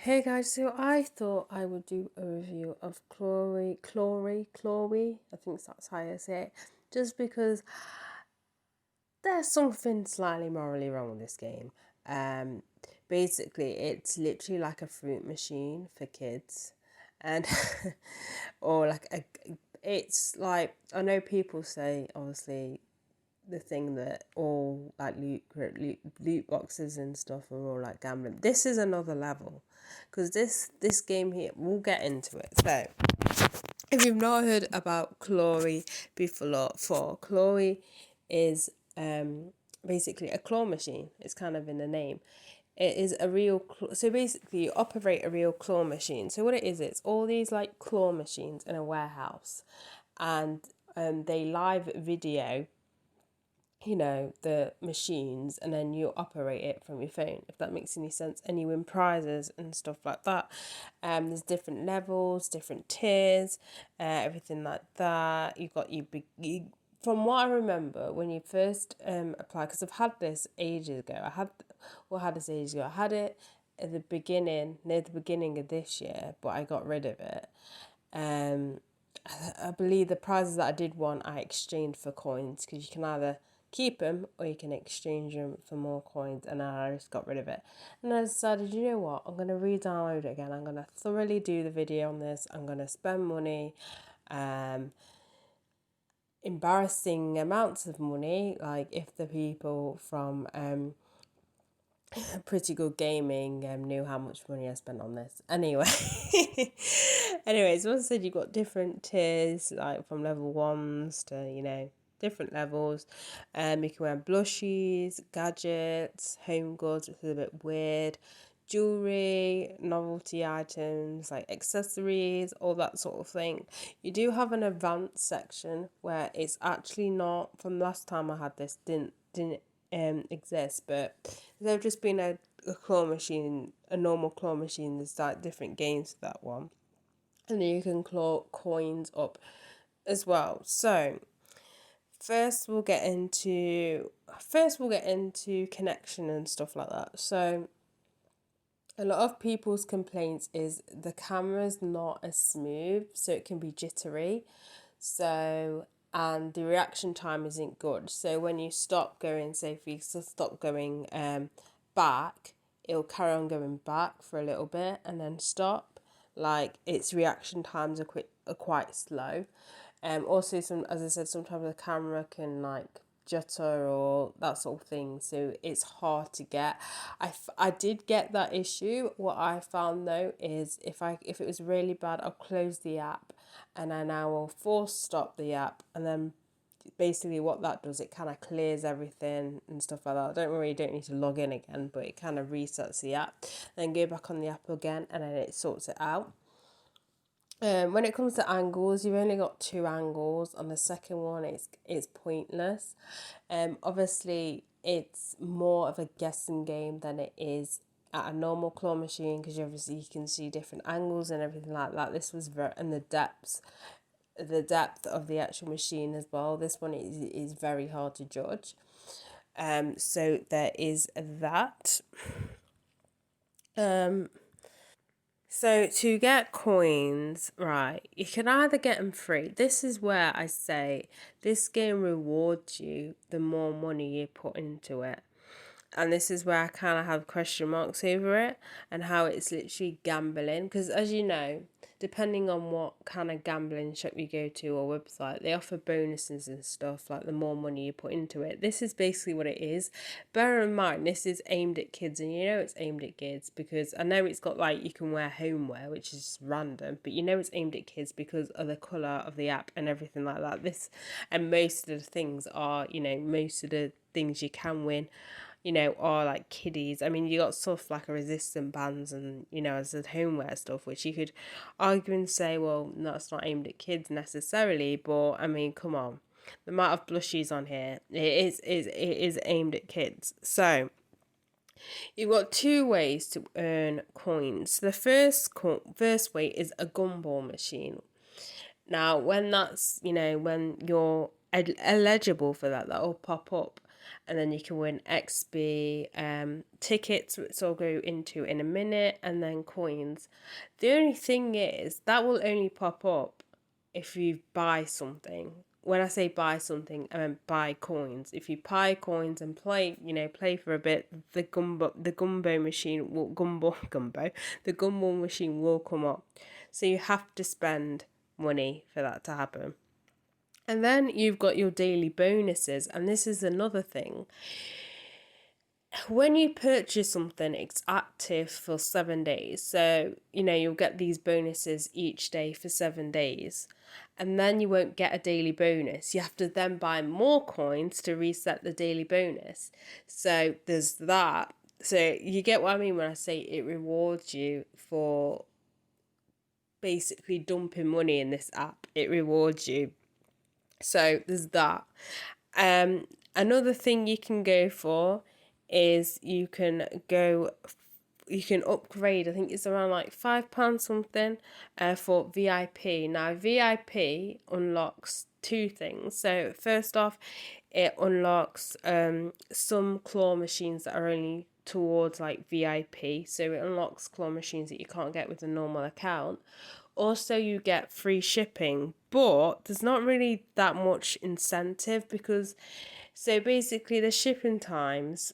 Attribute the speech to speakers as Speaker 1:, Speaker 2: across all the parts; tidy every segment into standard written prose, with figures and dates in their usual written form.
Speaker 1: Hey guys, so I thought I would do a review of clawee. I think that's how I say it. Just because there's something slightly morally wrong with this game. Um, Basically, it's literally like a fruit machine for kids, and or like it's like I know people say obviously the thing that all like loot boxes and stuff are all like gambling. This is another level, because this game here, we'll get into it. So if you've not heard about clawee before, clawee is basically a claw machine. It's kind of in the name. It is a real so basically you operate a real claw machine. So what it is, it's all these like claw machines in a warehouse, and they live video the machines, and then you operate it from your phone, if that makes any sense, and you win prizes and stuff like that. There's different levels, different tiers, everything like that. From what I remember when you first apply, because I've had this ages ago. I had it at the beginning, near the beginning of this year, but I got rid of it. um I believe the prizes that I did want, I exchanged for coins, because you can either keep them or you can exchange them for more coins, and I just got rid of it. And I decided, you know what, I'm going to re-download it again. I'm going to thoroughly do the video on this. I'm going to spend money, um, embarrassing amounts of money, like if the people from Pretty Good Gaming knew how much money I spent on this. Anyway, anyways, once I said you've got different tiers, like from level ones to different levels. You can wear blushies, gadgets, home goods, which is a bit weird, jewelry, novelty items like accessories, all that sort of thing. You do have an advanced section where it's actually not, from last time I had this, didn't exist, but there've just been a claw machine, a normal claw machine. There's like different games for that one, and then you can claw coins up as well. So first we'll get into connection and stuff like that. So a lot of people's complaints is the camera's not as smooth, so it can be jittery. So, and the reaction time isn't good. So when you stop going, say if you stop going back, it'll carry on going back for a little bit and then stop. Like its reaction times are quite slow. Also, as I said, sometimes the camera can like jutter or that sort of thing, so it's hard to get. I did get that issue. What I found though is if it was really bad, I'll close the app, and then I will force stop the app, and then basically what that does, it kind of clears everything and stuff like that. Don't worry, you don't need to log in again, but it kind of resets the app, then go back on the app again, and then it sorts it out. When it comes to angles, you've only got two angles. On the second one, it's pointless. Obviously, it's more of a guessing game than it is at a normal claw machine, because obviously you can see different angles and everything like that. This was very, and the depth of the actual machine as well. This one is very hard to judge. So there is that. So to get coins, right, you can either get them free. This is where I say this game rewards you the more money you put into it. And this is where I kind of have question marks over it, and how it's literally gambling. Because as you know, depending on what kind of gambling shop you go to or website, they offer bonuses and stuff, like the more money you put into it. This is basically what it is. Bear in mind, this is aimed at kids, and you know it's aimed at kids because I know it's got like you can wear homeware, which is just random, but you know it's aimed at kids because of the colour of the app and everything like that. This, and most of the things are, most of the things you can win, are like kiddies. I mean, you got stuff like a resistant bands and, as the homeware stuff, which you could argue and say, well, no, it's not aimed at kids necessarily, but I mean, come on. The amount of blushies on here, it is aimed at kids. So you've got two ways to earn coins. The first way is a gumball machine. Now, when that's, when you're eligible for that, that'll pop up. and then you can win XP, tickets, which I'll go into in a minute, and then coins. The only thing is that will only pop up if you buy something. When I say buy something, I mean buy coins. If you buy coins and play, play for a bit, the gumbo machine will the gumball machine will come up. So you have to spend money for that to happen. And then you've got your daily bonuses, and this is another thing. When you purchase something, it's active for 7 days. So, you'll get these bonuses each day for 7 days. And then you won't get a daily bonus. You have to then buy more coins to reset the daily bonus. So there's that. So you get what I mean when I say it rewards you for basically dumping money in this app. It rewards you. So there's that. Another thing you can go for is you can upgrade. I think it's around like £5 something for VIP. Now VIP unlocks two things. So first off, it unlocks some claw machines that are only towards like VIP. So it unlocks claw machines that you can't get with a normal account. Also, you get free shipping, but there's not really that much incentive because, so basically, the shipping times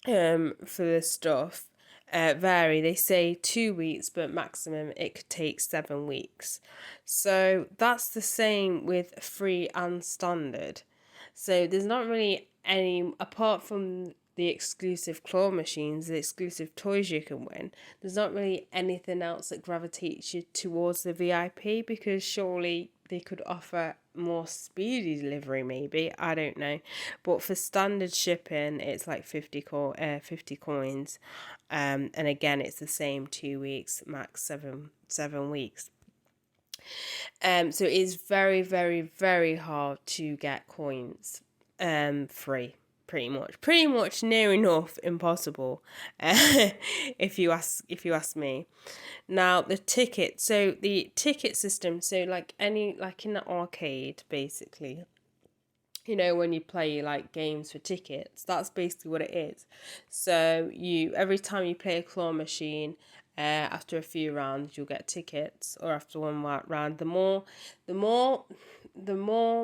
Speaker 1: for this stuff vary. They say 2 weeks, but maximum it could take 7 weeks. So that's the same with free and standard. So there's not really any, apart from the exclusive claw machines, the exclusive toys you can win, there's not really anything else that gravitates you towards the VIP, because surely they could offer more speedy delivery, maybe, I don't know. But for standard shipping, it's like 50 coins. And again, it's the same 2 weeks, max seven weeks. So it's very, very, very hard to get coins free. Pretty much near enough impossible, if you ask me. Now the ticket, so the ticket system, so like in the arcade, basically, when you play like games for tickets, that's basically what it is. So every time you play a claw machine, after a few rounds you'll get tickets, or after one round, the more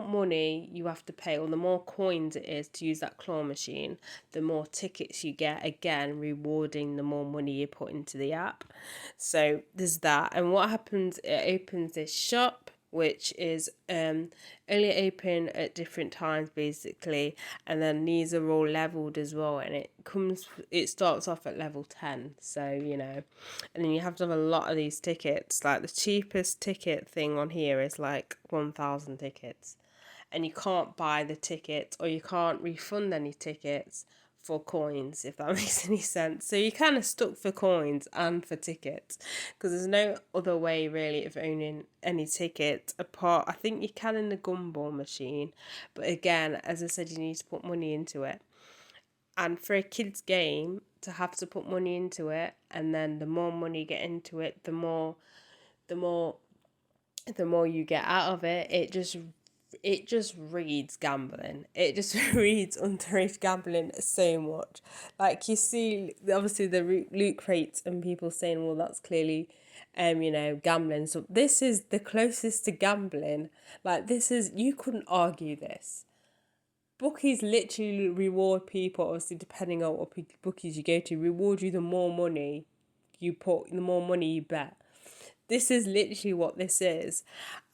Speaker 1: money you have to pay, or the more coins it is to use that claw machine, the more tickets you get, again rewarding the more money you put into the app. So there's that. And what happens, it opens this shop, which is only open at different times, basically, and then these are all leveled as well, and it starts off at level 10. So and then you have to have a lot of these tickets. Like the cheapest ticket thing on here is like 1,000 tickets, and you can't buy the tickets, or you can't refund any tickets for coins, if that makes any sense. So you're kind of stuck for coins and for tickets, because there's no other way really of owning any tickets apart. I think you can in the gumball machine, but again, as I said, you need to put money into it. And for a kid's game, to have to put money into it, and then the more money you get into it, the more you get out of it. It just reads gambling. It just reads underage gambling so much. Like, you see, obviously, the loot crates and people saying, well, that's clearly, gambling. So this is the closest to gambling. Like, you couldn't argue this. Bookies literally reward people, obviously, depending on what bookies you go to, reward you the more money you put, the more money you bet. This is literally what this is.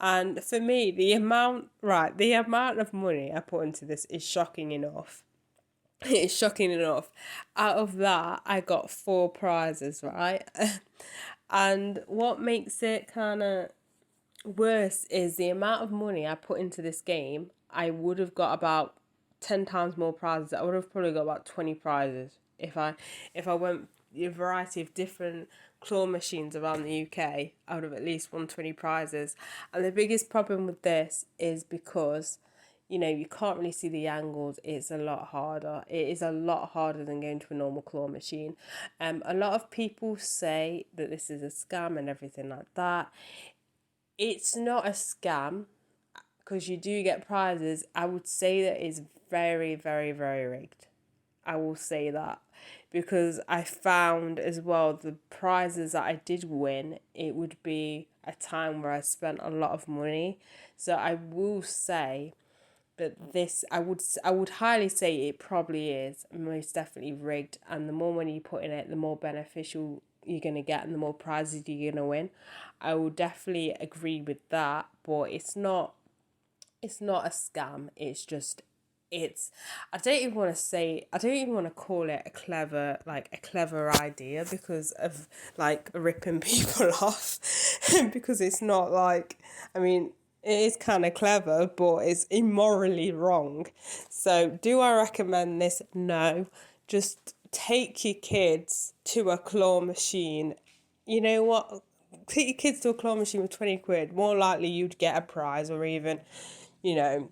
Speaker 1: And for me, the amount of money I put into this is shocking enough. It's shocking enough. Out of that, I got 4 prizes, right? And what makes it kind of worse is the amount of money I put into this game. I would have got about 10 times more prizes. I would have probably got about 20 prizes if I went a variety of different claw machines around the UK. I would have at least won 20 prizes. And the biggest problem with this is because you can't really see the angles. It's a lot harder. It is a lot harder than going to a normal claw machine. A lot of people say that this is a scam and everything like that. It's not a scam, because you do get prizes, I would say that it's very, very, very rigged. I will say that, because I found as well the prizes that I did win, it would be a time where I spent a lot of money. So I will say that this, I would highly say it probably is most definitely rigged, and the more money you put in it, the more beneficial you're gonna get and the more prizes you're gonna win. I will definitely agree with that, but it's not a scam. It's just, it's, I don't even want to call it a clever idea because of like ripping people off, because it's not like, I mean, it is kind of clever, but it's immorally wrong. So do I recommend this? No. Just take your kids to a claw machine. You know what? Take your kids to a claw machine with 20 quid. More likely you'd get a prize, or even, you know,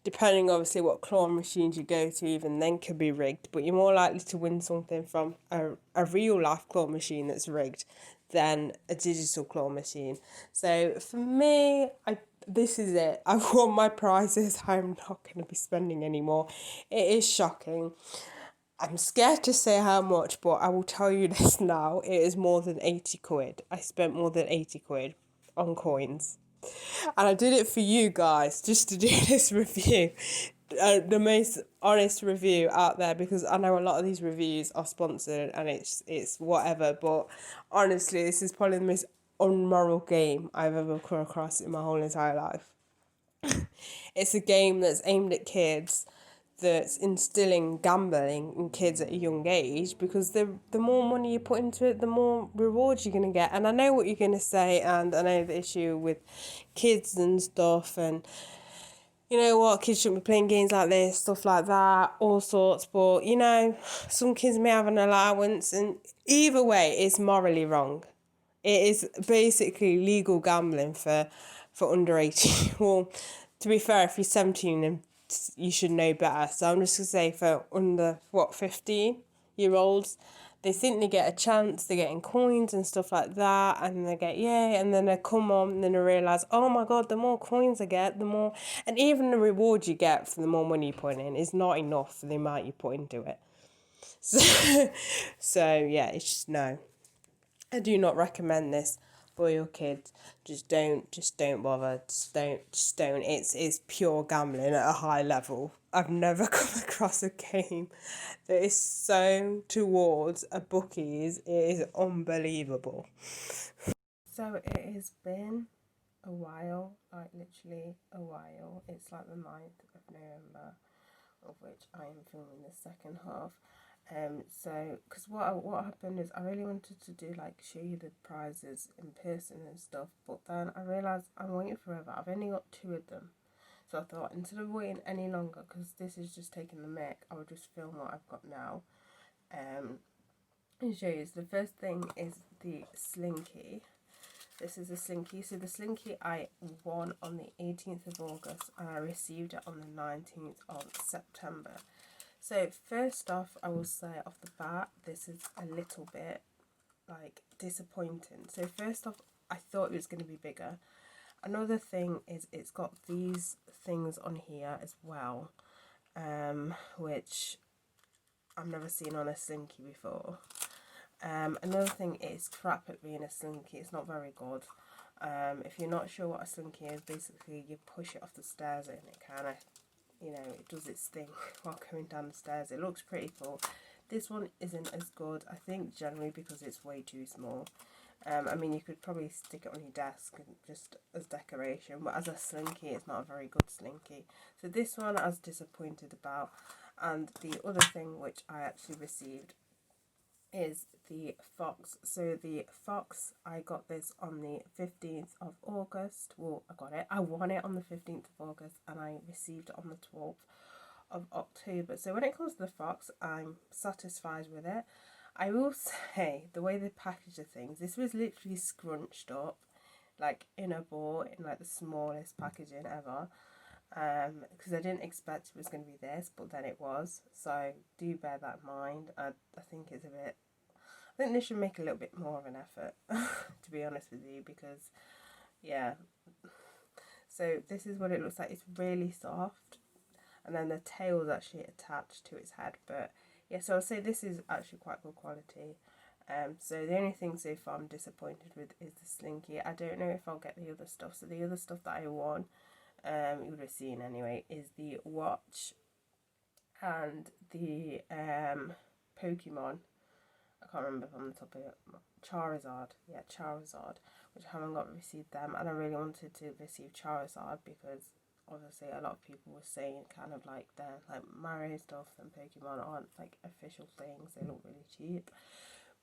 Speaker 1: depending obviously what claw machines you go to, even then could be rigged, but you're more likely to win something from a real life claw machine that's rigged than a digital claw machine. So for me, this is it. I won my prizes. I'm not going to be spending anymore. It is shocking. I'm scared to say how much, but I will tell you this now. It is more than 80 quid. I spent more than 80 quid on coins. And I did it for you guys, just to do this review. The most honest review out there, because I know a lot of these reviews are sponsored and it's whatever, but honestly, this is probably the most unmoral game I've ever come across in my whole entire life. It's a game that's aimed at kids, that's instilling gambling in kids at a young age, because the more money you put into it, the more rewards you're going to get. And I know what you're going to say, and I know the issue with kids and stuff, and you know what, kids shouldn't be playing games like this, stuff like that, all sorts. But you know, some kids may have an allowance, and either way, it's morally wrong. It is basically legal gambling for under 18. Well, to be fair, if you're 17 and you should know better. So I'm just going to say for under, 15-year-olds, they think they get a chance, they're getting coins and stuff like that, and they get, yay, and then they come on, and then they realise, oh my God, the more coins I get, the more, and even the reward you get for the more money you put in is not enough for the amount you put into it. So yeah, it's just no. I do not recommend this for your kids. Just don't bother. Just don't. It's pure gambling at a high level. I've never come across a game that is so towards a bookies. It is unbelievable. So it has been a while, like literally a while. It's like the 9th of November, of which I am filming the second half. So, because what happened is I really wanted to do like show you the prizes in person and stuff, but then I realised I'm waiting forever. I've only got 2 of them, so I thought instead of waiting any longer, because this is just taking the mic, I will just film what I've got now. And show you. So the first thing is the slinky. This is a slinky. So the slinky I won on the 18th of August and I received it on the 19th of September. So first off, I will say off the bat, this is a little bit like disappointing. So first off, I thought it was going to be bigger. Another thing is it's got these things on here as well, which I've never seen on a slinky before. Another thing is crap at being a slinky. It's not very good. If you're not sure what a slinky is, basically you push it off the stairs and it kind of, you know, it does its thing while coming down the stairs. It looks pretty cool. This one isn't as good, I think, generally because it's way too small. I mean, you could probably stick it on your desk and just as decoration, but as a slinky, it's not a very good slinky. So this one I was disappointed about. And the other thing which I actually received is the fox. So the fox, I got this on the 15th of August. Well, I won it on the 15th of August and I received it on the 12th of October. So when it comes to the fox, I'm satisfied with it. I will say the way they package the things, this was literally scrunched up like in a ball in like the smallest packaging ever, because I didn't expect it was going to be this, but then it was. So do bear that in mind. I think it's a bit, I think they should make a little bit more of an effort to be honest with you, because yeah. So this is what it looks like. It's really soft, and then the tail is actually attached to its head. But yeah, so I'll say this is actually quite good quality. So the only thing so far I'm disappointed with is the slinky. I don't know if I'll get the other stuff. So the other stuff that I won, you would have seen anyway, is the watch and the Pokemon. I can't remember from the top of it. Charizard, yeah, Charizard, which I haven't got received them, and I really wanted to receive Charizard because obviously a lot of people were saying kind of like the like Mario stuff and Pokemon aren't like official things, they look really cheap.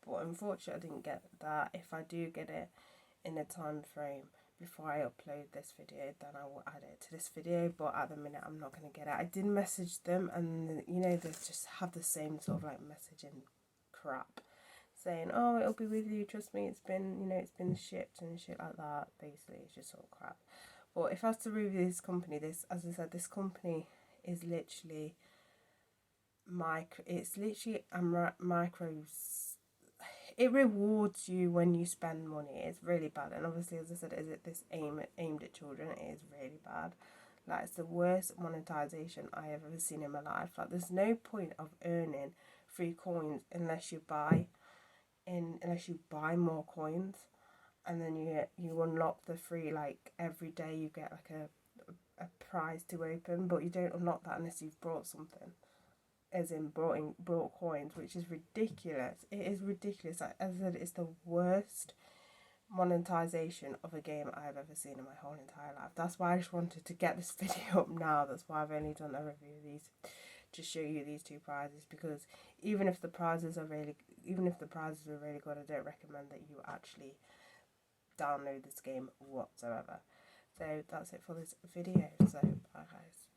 Speaker 1: But unfortunately I didn't get that. If I do get it in a time frame before I upload this video, then I will add it to this video, but at the minute I'm not going to get it. I did message them, and you know, they just have the same sort of like messaging crap, saying, oh, it'll be with you, trust me, it's been, you know, it's been shipped and shit like that. Basically it's just all crap. But if I was to review this company, this, as I said, this company is literally it's literally a micro, it rewards you when you spend money. It's really bad, and obviously, as I said, is it this aimed at children? It is really bad. Like, it's the worst monetization I have ever seen in my life. Like, there's no point of earning free coins unless you buy more coins, and then you unlock the free, like every day you get like a prize to open, but you don't unlock that unless you've brought something, as in brought coins, which is ridiculous. It is ridiculous. Like, as I said, it's the worst monetization of a game I've ever seen in my whole entire life. That's why I just wanted to get this video up now. That's why I've only done a review of these, to show you these two prizes, because even if the prizes were really good, I don't recommend that you actually download this game whatsoever. So that's it for this video. So bye guys.